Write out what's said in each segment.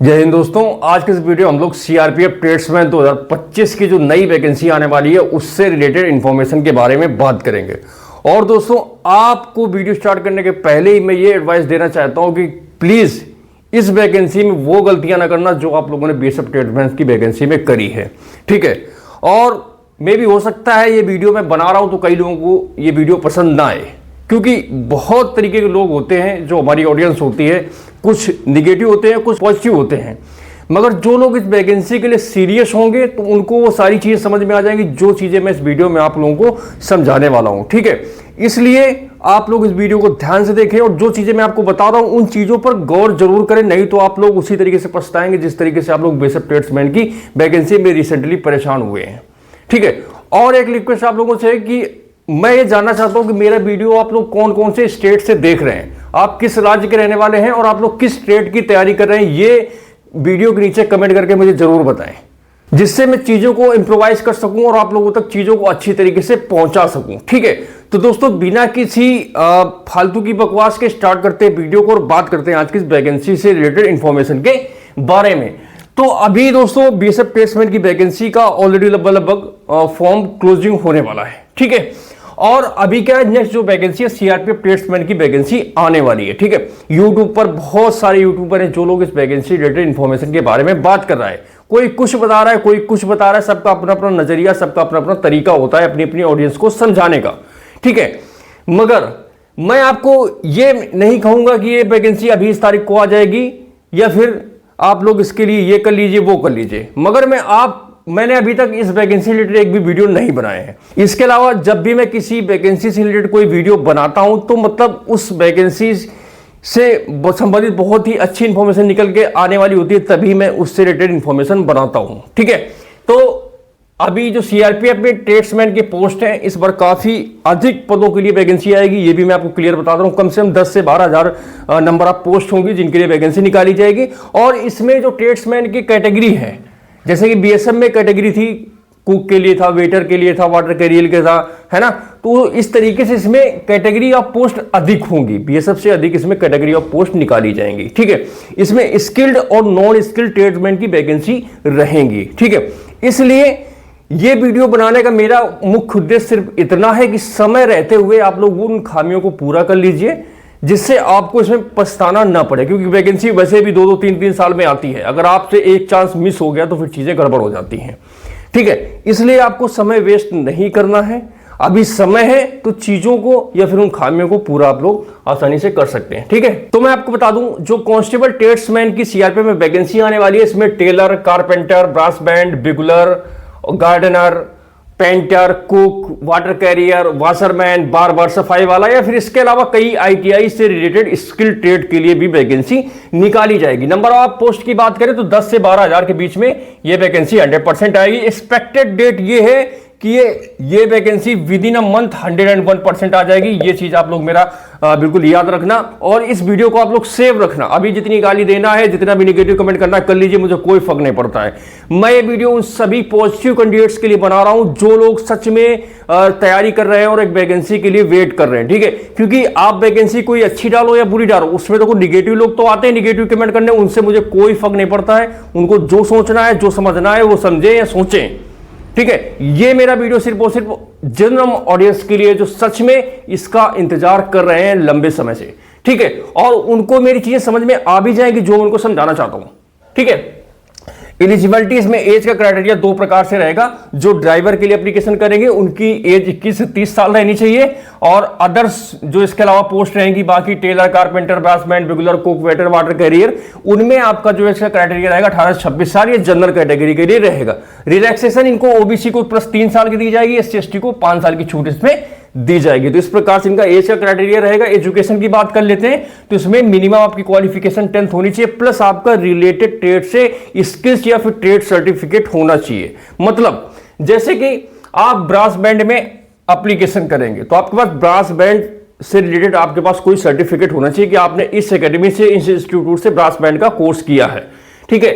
जय हिंद दोस्तों। आज के इस वीडियो हम लोग सीआरपीएफ ट्रेड्समैन 2025 की जो नई वैकेंसी आने वाली है उससे रिलेटेड इंफॉर्मेशन के बारे में बात करेंगे। और दोस्तों, आपको वीडियो स्टार्ट करने के पहले ही मैं ये एडवाइस देना चाहता हूं कि प्लीज इस वैकेंसी में वो गलतियां ना करना जो आप लोगों ने बीएसएफ ट्रेड्समैन की वैकेंसी में करी है, ठीक है। और मे भी हो सकता है ये वीडियो मैं बना रहा हूं तो कई लोगों को ये वीडियो पसंद ना आए, क्योंकि बहुत तरीके के लोग होते हैं जो हमारी ऑडियंस होती है। कुछ निगेटिव होते हैं, कुछ पॉजिटिव होते हैं, मगर जो लोग इस वैकेंसी के लिए सीरियस होंगे तो उनको वो सारी चीजें समझ में आ जाएंगी जो चीजें मैं इस वीडियो में आप लोगों को समझाने वाला हूं, ठीक है। इसलिए आप लोग इस वीडियो को ध्यान से देखें और जो चीजें मैं आपको बता रहा हूं उन चीजों पर गौर जरूर करें, नहीं तो आप लोग उसी तरीके से पछताएंगे जिस तरीके से आप लोग बीएसएफ ट्रेड्समैन की वैकेंसी में रिसेंटली परेशान हुए हैं, ठीक है। और एक रिक्वेस्ट आप लोगों से है कि मैं ये जानना चाहता हूं कि मेरा वीडियो आप लोग कौन कौन से स्टेट से देख रहे हैं, आप किस राज्य के रहने वाले हैं और आप लोग किस स्टेट की तैयारी कर रहे हैं, ये वीडियो के नीचे कमेंट करके मुझे जरूर बताएं, जिससे मैं चीजों को इंप्रोवाइज कर सकूं और आप लोगों तक चीजों को अच्छी तरीके से पहुंचा सकूं, ठीक है। तो दोस्तों, बिना किसी फालतू की बकवास के स्टार्ट करते हैं वीडियो को और बात करते हैं आज की इस वैकेंसी से रिलेटेड इंफॉर्मेशन के बारे में। तो अभी दोस्तों बीएसएफ ट्रेड्समैन की वैकेंसी का ऑलरेडी लगभग फॉर्म क्लोजिंग होने वाला है, ठीक है। और अभी क्या है, नेक्स्ट जो वैकेंसी है सीआरपीएफ ट्रेड्समैन की वैकेंसी आने वाली है, ठीक है। यूट्यूब पर बहुत सारे यूट्यूबर हैं जो लोग इस वैकेंसी रिलेटेड इंफॉर्मेशन के बारे में बात कर रहा है। कोई कुछ बता रहा है, कोई कुछ बता रहा है, सबका अपना अपना नजरिया, सबका अपना अपना तरीका होता है अपनी अपनी ऑडियंस को समझाने का, ठीक है। मगर मैं आपको ये नहीं कहूंगा कि ये वैकेंसी अभी इस तारीख को आ जाएगी या फिर आप लोग इसके लिए ये कर लीजिए वो कर लीजिए, मगर मैंने अभी तक इस वैकेंसी से रिलेटेड एक भी वीडियो नहीं बनाए हैं। इसके अलावा जब भी मैं किसी वैकेंसी से रिलेटेड कोई वीडियो बनाता हूं तो मतलब उस वैकेंसी से संबंधित बहुत ही अच्छी इंफॉर्मेशन निकल के आने वाली होती है, तभी मैं उससे रिलेटेड इंफॉर्मेशन बनाता हूं, ठीक है। तो अभी जो सीआरपीएफ में ट्रेड्समैन की पोस्ट है, इस बार काफी अधिक पदों के लिए वैकेंसी आएगी, ये भी मैं आपको क्लियर बता रहा हूं। कम से कम 10 से 12,000 नंबर ऑफ पोस्ट होंगी जिनके लिए वैकेंसी निकाली जाएगी। और इसमें जो ट्रेड्समैन की कैटेगरी है, जैसे कि बीएसएफ में कैटेगरी थी, कुक के लिए था, वेटर के लिए था, वाटर कैरियर के था, है ना। तो इस तरीके से इसमें कैटेगरी ऑफ पोस्ट अधिक होंगी, बीएसएफ से अधिक इसमें कैटेगरी ऑफ पोस्ट निकाली जाएंगी, ठीक है। इसमें स्किल्ड और नॉन स्किल्ड ट्रेड्समैन की वैकेंसी रहेंगी, ठीक है। इसलिए ये वीडियो बनाने का मेरा मुख्य उद्देश्य सिर्फ इतना है कि समय रहते हुए आप लोग उन खामियों को पूरा कर लीजिए जिससे आपको इसमें पछताना ना पड़े, क्योंकि वैकेंसी वैसे भी 2-2, 3-3 साल में आती है। अगर आपसे एक चांस मिस हो गया तो फिर चीजें गड़बड़ हो जाती हैं, ठीक है। इसलिए आपको समय वेस्ट नहीं करना है, अभी समय है तो चीजों को या फिर उन खामियों को पूरा आप लोग आसानी से कर सकते हैं, ठीक है। तो मैं आपको बता दूं, जो कांस्टेबल ट्रेड्समैन की सीआरपीएफ में वैकेंसी आने वाली है, इसमें tailor, carpenter, brass band, bugler, gardener, painter, cook, water carrier, washerman, barber, सफाई वाला, या फिर इसके अलावा कई आईटीआई से रिलेटेड स्किल ट्रेड के लिए भी वैकेंसी निकाली जाएगी। नंबर ऑफ पोस्ट की बात करें तो 10 से 12,000 के बीच में ये वैकेंसी 100% आएगी। एक्सपेक्टेड डेट ये है कि ये vacancy with in a month 101% आ जाएगी। ये चीज आप लोग मेरा बिल्कुल याद रखना और इस वीडियो को आप लोग सेव रखना। अभी जितनी गाली देना है, जितना भी नेगेटिव कमेंट करना कर लीजिए, मुझे कोई फर्क नहीं पड़ता है। मैं ये वीडियो उन सभी पॉजिटिव कैंडिडेट्स के लिए बना रहा हूं जो लोग सच में तैयारी कर रहे हैं और एक वैकेंसी के लिए वेट कर रहे हैं, ठीक है। क्योंकि आप वैकेंसी कोई अच्छी डालो या बुरी डालो, उसमें तो कोई निगेटिव लोग तो आते हैं निगेटिव कमेंट करने, उनसे मुझे कोई फर्क नहीं पड़ता है। उनको जो सोचना है, जो समझना है वो समझे या सोचें, ठीक है। ये मेरा वीडियो सिर्फ और सिर्फ जनरल ऑडियंस के लिए जो सच में इसका इंतजार कर रहे हैं लंबे समय से, ठीक है। और उनको मेरी चीजें समझ में आ भी जाएंगी जो मैं उनको समझाना चाहता हूं, ठीक है। एलिजिबिलिटी इसमें एज का क्राइटेरिया 2 प्रकार से रहेगा। जो ड्राइवर के लिए एप्लीकेशन करेंगे उनकी एज 21 से 30 साल रहनी चाहिए, और अदर्स जो इसके अलावा पोस्ट रहेंगी बाकी tailor, carpenter, brassman, bugler, cook, waiter, water carrier, उनमें आपका जो इसका क्राइटेरिया रहेगा 18 से 26 साल, ये जनरल कैटेगरी के लिए रहेगा। रिलैक्सेशन इनको ओबीसी को प्लस 3 साल की दी जाएगी, एससी/एसटी को 5 साल की छूट इसमें दी जाएगी। तो इस प्रकार से इनका एज का क्राइटेरिया रहेगा। एजुकेशन की बात कर लेते हैं तो इसमें मिनिमम आपकी क्वालिफिकेशन 10th होनी चाहिए, प्लस आपका रिलेटेड ट्रेड से स्किल्स या फिर ट्रेड सर्टिफिकेट होना चाहिए। मतलब जैसे कि आप ब्रास बैंड में एप्लीकेशन करेंगे तो आपके पास ब्रास बैंड से रिलेटेड आपके पास कोई सर्टिफिकेट होना चाहिए कि आपने इस एकेडमी से, इस इंस्टीट्यूट से ब्रास बैंड का कोर्स किया है, ठीक है।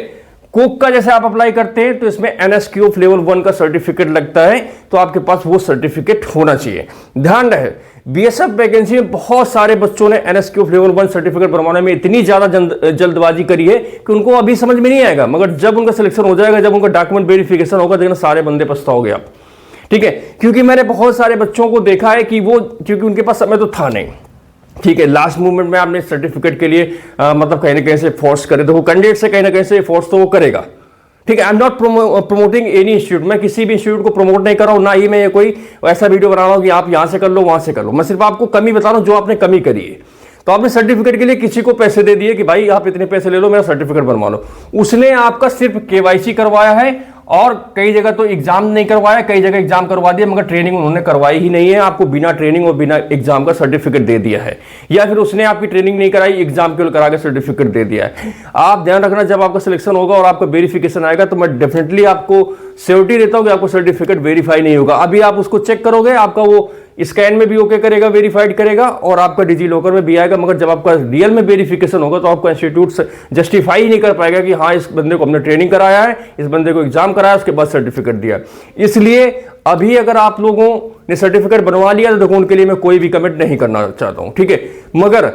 कोक का जैसे आप अप्लाई करते हैं तो इसमें NSQF लेवल 1 का सर्टिफिकेट लगता है, तो आपके पास वो सर्टिफिकेट होना चाहिए। ध्यान रहे, BSF वैकेंसी में बहुत सारे बच्चों ने NSQF लेवल 1 सर्टिफिकेट बनवाने में इतनी ज्यादा जल्दबाजी करी है कि उनको अभी समझ में नहीं आएगा, मगर जब उनका सिलेक्शन हो जाएगा, जब उनका डॉक्यूमेंट वेरिफिकेशन होगा, देखना सारे बंदे पछताओगे आप। ठीक है, क्योंकि मैंने बहुत सारे बच्चों को देखा है कि वो, क्योंकि उनके पास समय तो था नहीं, ठीक है, लास्ट मूवमेंट में आपने सर्टिफिकेट के लिए मतलब कहीं ना कहीं से फोर्स करे, तो वो कैंडिडेट से कहीं ना कहीं से फोर्स तो वो करेगा। ठीक है, I am not promoting any institute, मैं किसी भी इंस्टीट्यूट को प्रमोट नहीं कर रहा हूं, ना ही मैं ये कोई ऐसा वीडियो बना रहा हूं कि आप यहां से कर लो वहां से कर लो। मैं सिर्फ आपको कमी बता रहा हूं जो आपने कमी करी है। तो आपने सर्टिफिकेट के लिए किसी को पैसे दे दिए कि भाई आप इतने पैसे ले लो, मेरा सर्टिफिकेट बनवा लो, उसने आपका सिर्फ KYC करवाया है और कई जगह तो एग्जाम नहीं करवाया, कई जगह एग्जाम करवा दिया, मगर ट्रेनिंग उन्होंने करवाई ही नहीं है, आपको बिना ट्रेनिंग और बिना एग्जाम का सर्टिफिकेट दे दिया है, या फिर उसने आपकी ट्रेनिंग नहीं कराई, एग्जाम केवल करा के सर्टिफिकेट दे दिया है। आप ध्यान रखना, जब आपका सिलेक्शन होगा और आपका वेरिफिकेशन आएगा तो मैं डेफिनेटली आपको श्योरिटी देता हूं कि आपको सर्टिफिकेट वेरीफाई नहीं होगा। अभी आप उसको चेक करोगे, आपका वो स्कैन में भी ओके करेगा, वेरीफाइड करेगा, और आपका डिजी लॉकर में भी आएगा, मगर जब आपका रियल में वेरिफिकेशन होगा तो आपका इंस्टीट्यूट जस्टिफाई नहीं कर पाएगा कि हाँ इस बंदे को हमने ट्रेनिंग कराया है, इस बंदे को एग्जाम कराया, उसके बाद सर्टिफिकेट दिया। इसलिए अभी अगर आप लोगों ने सर्टिफिकेट बनवा लिया तो देखो उनके लिए मैं कोई भी कमेंट नहीं करना चाहता हूं, ठीक है, मगर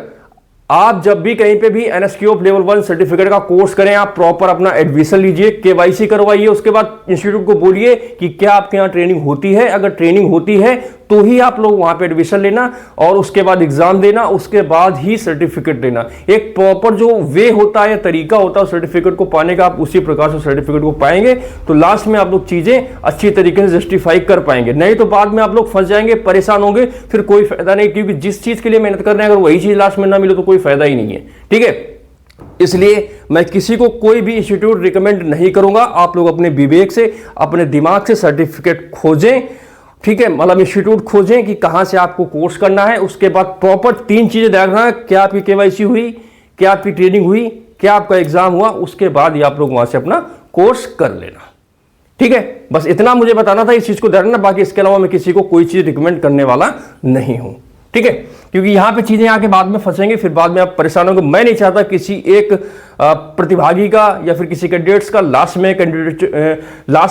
आप जब भी कहीं पे भी NSQF लेवल 1 सर्टिफिकेट का कोर्स करें, आप प्रॉपर अपना एडमिशन लीजिए, KYC करवाइए, उसके बाद इंस्टीट्यूट को बोलिए कि क्या आपके यहाँ ट्रेनिंग होती है, अगर ट्रेनिंग होती है तो ही आप लोग वहां पे एडमिशन लेना, और उसके बाद एग्जाम देना, उसके बाद ही सर्टिफिकेट लेना। एक प्रॉपर जो वे होता है, तरीका होता है सर्टिफिकेट को पाने का, आप उसी प्रकार से सर्टिफिकेट को पाएंगे तो लास्ट में आप लोग चीजें अच्छी तरीके से जस्टिफाई कर पाएंगे। नहीं तो बाद में आप लोग फंस जाएंगे, परेशान होंगे, फिर कोई फायदा नहीं, क्योंकि जिस चीज के लिए मेहनत कर रहे हैं अगर वही चीज लास्ट में ना मिले तो कोई फायदा ही नहीं है। ठीक है, इसलिए मैं किसी को कोई भी इंस्टीट्यूट रिकमेंड नहीं करूंगा। आप लोग अपने विवेक से, अपने दिमाग से सर्टिफिकेट खोजें, ठीक है, मतलब इंस्टीट्यूट खोजें कि कहां से आपको कोर्स करना है। उसके बाद प्रॉपर 3 चीजें ध्यान रखना, क्या आपकी KYC हुई, क्या आपकी ट्रेनिंग हुई, क्या आपका एग्जाम हुआ, उसके बाद ही आप लोग वहां से अपना कोर्स कर लेना। ठीक है, बस इतना मुझे बताना था, इस चीज को ध्यान रखना, बाकी इसके अलावा मैं किसी को कोई चीज रिकमेंड करने वाला नहीं हूं। ठीक है, क्योंकि यहां पे चीजें आके बाद में फंसेंगे, फिर बाद में आप परेशान होंगे। मैं नहीं चाहता किसी एक प्रतिभागी का या फिर किसी कैंडिडेट्स का लास्ट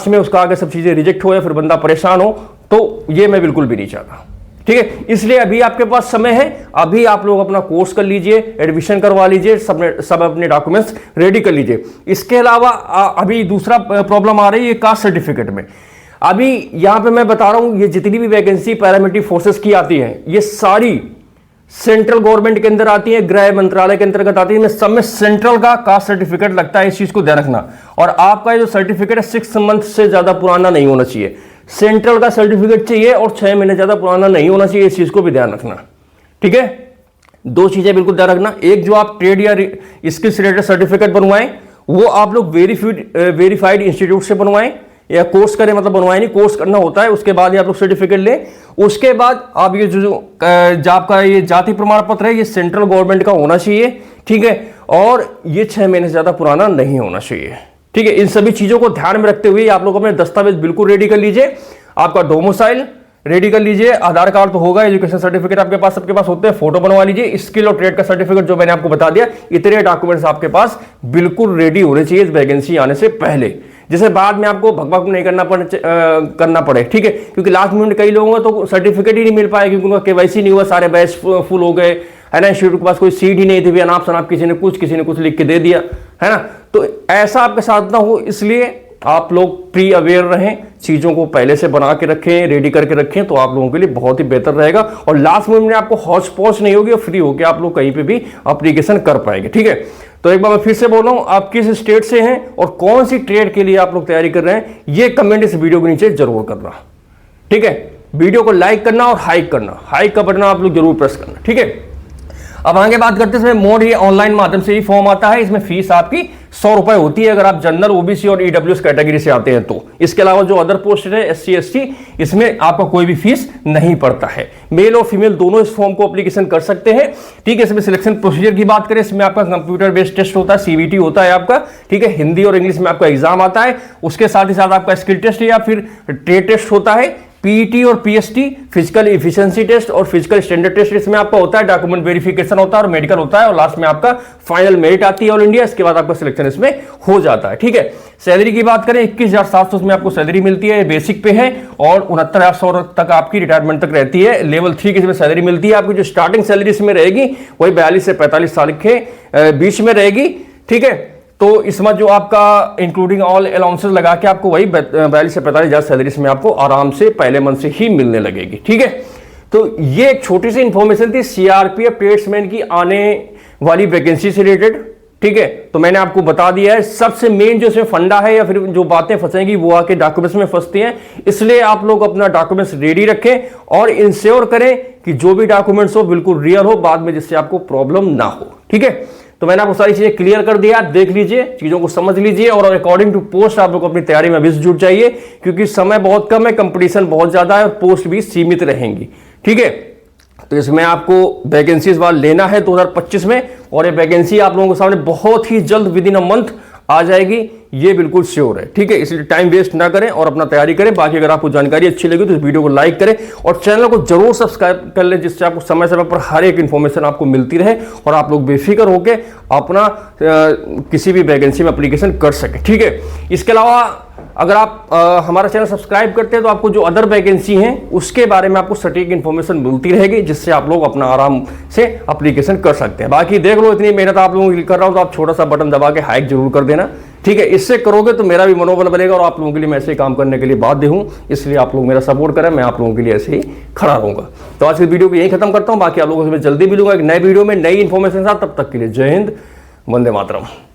में उसका आगे सब चीजें रिजेक्ट हो या फिर बंदा परेशान हो, तो ये मैं बिल्कुल भी नहीं चाहता। ठीक है, इसलिए अभी आपके पास समय है, अभी आप लोग अपना कोर्स कर लीजिए, एडमिशन करवा लीजिए, सब अपने डॉक्यूमेंट्स रेडी कर लीजिए। इसके अलावा अभी दूसरा प्रॉब्लम आ रही है कास्ट सर्टिफिकेट में। अभी यहां पे मैं बता रहा हूं, ये जितनी भी वैकेंसी पैरामिलिट्री फोर्सेस की आती है, ये सारी सेंट्रल गवर्नमेंट के अंदर आती है, गृह मंत्रालय के अंतर्गत आती है, में सब में सेंट्रल का कास्ट सर्टिफिकेट लगता है, इस चीज को ध्यान रखना। और आपका जो सर्टिफिकेट है 6 मंथ से ज्यादा पुराना नहीं होना चाहिए, सेंट्रल का सर्टिफिकेट चाहिए, और 6 महीने ज्यादा पुराना नहीं होना चाहिए, इस चीज को भी ध्यान रखना। ठीक है, 2 चीजें बिल्कुल ध्यान रखना। एक, जो आप ट्रेड या स्किल्स रिलेटेड सर्टिफिकेट बनवाएं वो आप लोग वेरीफाइड इंस्टीट्यूट से बनवाएं, या कोर्स करें, मतलब बनवाएं नहीं, कोर्स करना होता है, उसके बाद ही आप लोग सर्टिफिकेट लें। उसके बाद आप ये जो आपका ये जाति प्रमाण पत्र है, ये सेंट्रल गवर्नमेंट का होना चाहिए। ठीक है, और ये 6 महीने से ज्यादा पुराना नहीं होना चाहिए। ठीक है, इन सभी चीजों को ध्यान में रखते हुए आप लोग अपने दस्तावेज बिल्कुल रेडी कर लीजिए, आपका डोमिसाइल रेडी कर लीजिए, आधार कार्ड तो होगा, एजुकेशन सर्टिफिकेट आपके पास, सबके पास होते हैं, फोटो बनवा लीजिए, स्किल और ट्रेड का सर्टिफिकेट जो मैंने आपको बता दिया, इतने डॉक्यूमेंट्स आपके पास बिल्कुल रेडी होने चाहिए इस वैकेंसी आने से पहले, जिसे बाद में आपको भगभग नहीं करना पड़े। ठीक है, क्योंकि लास्ट मिनट कई लोगों को तो सर्टिफिकेट ही नहीं मिल पाया, क्योंकि उनका KYC नहीं हुआ, सारे बैच फुल हो गए, है ना, इंस्टीट्यूट के पास कोई सीट ही नहीं थी, अनाप शनाप किसी ने कुछ लिख के दे दिया, है ना। तो ऐसा आपके साथ ना हो, इसलिए आप लोग प्री अवेयर रहें, चीजों को पहले से बना के रखें, रेडी करके रखें, तो आप लोगों के लिए बहुत ही बेहतर रहेगा, और लास्ट मोमेंट में आपको हौच पौच नहीं होगी, और फ्री होकर आप लोग कहीं पे भी एप्लीकेशन कर पाएंगे। ठीक है, तो एक बार मैं फिर से बोल रहा हूं, आप किस स्टेट से हैं और कौन सी ट्रेड के लिए आप लोग तैयारी कर रहे हैं, ये कमेंट इस वीडियो के नीचे जरूर करना। ठीक है, वीडियो को लाइक करना और हाइक करना, हाइक का बटन आप लोग जरूर प्रेस करना। ठीक है, अब आगे बात करते हैं, मोड ये ऑनलाइन माध्यम से ही फॉर्म आता है, इसमें फीस आपकी 100 रुपए होती है अगर आप जनरल, OBC और EWS कैटेगरी से आते हैं तो। इसके अलावा जो अदर पोस्ट है SC ST, इसमें आपका कोई भी फीस नहीं पड़ता है। मेल और फीमेल दोनों इस फॉर्म को एप्लीकेशन कर सकते हैं। ठीक है, इसमें सिलेक्शन प्रोसीजर की बात करें, इसमें आपका कंप्यूटर बेस्ड टेस्ट होता है, CBT होता है आपका। ठीक है, हिंदी और इंग्लिश में आपका एग्जाम आता है, उसके साथ ही साथ आपका स्किल टेस्ट या फिर ट्रेड टेस्ट होता है, पीईटी और पीएसटी, फिजिकल इफिशिएंसी टेस्ट और फिजिकल स्टैंडर्ड टेस्ट, इसमें आपका होता है, डॉक्यूमेंट वेरिफिकेशन होता है और मेडिकल होता है, और लास्ट में आपका फाइनल मेरिट आती है ऑल इंडिया। इसके बाद आपका सिलेक्शन इसमें हो जाता है। ठीक है, सैलरी की बात करें 21,700 में आपको सैलरी मिलती है, बेसिक पे है, और 69,100 तक आपकी रिटायरमेंट तक रहती है। लेवल 3 की इसमें सैलरी मिलती है। आपकी जो स्टार्टिंग सैलरी इसमें रहेगी वही 42 से 45 साल के बीच में रहेगी। ठीक है, तो इसमें जो आपका इंक्लूडिंग ऑल अलाउंसेस लगा के आपको वही 42 से 45 हज़ार सैलरी इसमें आपको आराम से पहले मंथ से ही मिलने लगेगी। ठीक है, तो ये एक छोटी सी इंफॉर्मेशन थी सीआरपीएफ ट्रेड्समैन की आने वाली वैकेंसी से रिलेटेड। ठीक है, तो मैंने आपको बता दिया है। सबसे मेन जो इसमें फंडा है या फिर जो बातें फंसेंगी वो आके डॉक्यूमेंट्स में फंसती हैं, इसलिए आप लोग अपना डॉक्यूमेंट्स रेडी रखें और इंश्योर करें कि जो भी डॉक्यूमेंट्स हो बिल्कुल रियल हो, बाद में जिससे आपको प्रॉब्लम ना हो। ठीक है, तो मैंने आपको सारी चीजें क्लियर कर दिया, देख लीजिए, चीजों को समझ लीजिए और अकॉर्डिंग टू पोस्ट आप लोग अपनी तैयारी में अभी से जुट जाइए, क्योंकि समय बहुत कम है, कंपटीशन बहुत ज्यादा है और पोस्ट भी सीमित रहेंगी। ठीक है, तो इसमें आपको वैकेंसी इस बार लेना है 2025 में, और ये वैकेंसी आप लोगों के सामने बहुत ही जल्द विद इन अ मंथ आ जाएगी, ये बिल्कुल श्योर है। ठीक है, इसलिए टाइम वेस्ट ना करें और अपना तैयारी करें। बाकी अगर आपको जानकारी अच्छी लगी तो इस वीडियो को लाइक करें और चैनल को जरूर सब्सक्राइब कर लें, जिससे आपको समय समय पर हर एक इंफॉर्मेशन आपको मिलती रहे और आप लोग बेफिक्र होकर अपना किसी भी वैकेंसी में एप्लीकेशन कर सकें। ठीक है, इसके अलावा अगर आप हमारा चैनल सब्सक्राइब करते हैं तो आपको जो अदर वैकेंसी हैं उसके बारे में आपको सटीक इन्फॉर्मेशन मिलती रहेगी, जिससे आप लोग अपना आराम से एप्लीकेशन कर सकते हैं। बाकी देख लो, इतनी मेहनत आप लोगों के लिए कर रहा हूं तो आप छोटा सा बटन दबा के हाइक जरूर कर देना। ठीक है, इससे करोगे तो मेरा भी मनोबल बनेगा और आप लोगों के लिए मैं ऐसे काम करने के लिए बाध्य हूं, इसलिए आप लोग मेरा सपोर्ट करें, मैं आप लोगों के लिए ऐसे ही खड़ा रहूंगा। तो आज की वीडियो को यहीं खत्म करता हूं, बाकी आप लोगों से मैं जल्दी मिलूंगा एक नए वीडियो में नई इन्फॉर्मेशन के साथ। तब तक के लिए जय हिंद, वंदे मातरम।